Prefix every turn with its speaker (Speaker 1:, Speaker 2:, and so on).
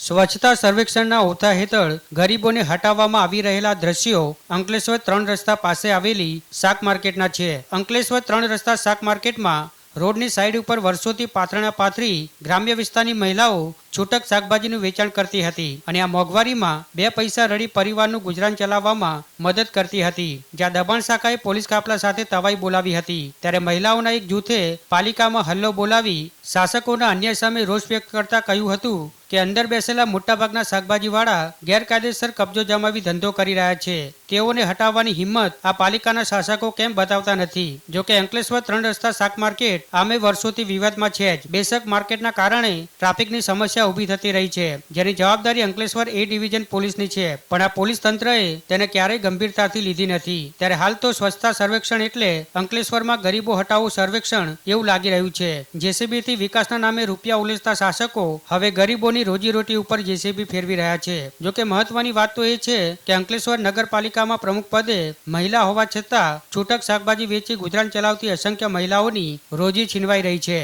Speaker 1: સ્વચ્છતા સર્વેક્ષણના ઓથા હેઠળ ગરીબોને હટાવવામાં આવી રહેલા દ્રશ્યો અંકલેશ્વર 3 રસ્તા પાસે આવેલી શાક માર્કેટના છે. અંકલેશ્વર 3 રસ્તા શાક માર્કેટમાં રોડની સાઈડ ઉપર વર્ષોથી પાથરણા પાથરી ગ્રામ્ય વિસ્તારની મહિલાઓ છૂટક શાકભાજીનું વેચાણ કરતી હતી અને આ મોંઘવારીમાં 2 પૈસા રડી પરિવારનું ગુજરાન ચલાવવામાં મદદ કરતી હતી. જ્યાં દબાણ શાખાએ પોલીસ કાફલા સાથે તવાઈ બોલાવી હતી, ત્યારે મહિલાઓના એક જૂથે પાલિકામાં હલ્લો બોલાવી શાસકોના અન્યાય સામે રોષ વ્યક્ત કરતા કહ્યું હતું કે અંદર બેસેલા મોટાભાગના શાકભાજીવાળા ગેરકાયદેસર કબજો જમાવી ધંધો કરી રહ્યા છે. તેઓને હટાવવાની હિંમત આ પાલિકાના શાસકો કેમ બતાવતા નથી? જોકે અંકલેશ્વર 3 રસ્તા શાક માર્કેટ આમે વર્ષોથી વિવાદમાં છે જ. બેશક માર્કેટના કારણે ટ્રાફિકની સમસ્યા ઊભી થતી રહી છે, જેની જવાબદારી અંકલેશ્વર A ડિવિઝન પોલીસની છે, પણ આ પોલીસ તંત્રએ તેને ક્યારેય ગંભીરતાથી લીધી નથી. ત્યારે હાલ તો સ્વચ્છતા સર્વેક્ષણ એટલે અંકલેશ્વરમાં ગરીબો હટાવો સર્વેક્ષણ એવું લાગી રહ્યું છે. જેસીબીથી વિકાસના નામે રૂપિયા ઉલેચતા શાસકો હવે ગરીબોની રોજીરોટી ઉપર જેસીબી ફેરવી રહ્યા છે. જોકે મહત્વની વાત તો એ છે કે અંકલેશ્વર નગરપાલિકામાં પ્રમુખ પદે મહિલા હોવા છતાં છૂટક શાકભાજી વેચી ગુજરાન ચલાવતી અસંખ્ય મહિલાઓની રોજી છીનવાઈ રહી છે.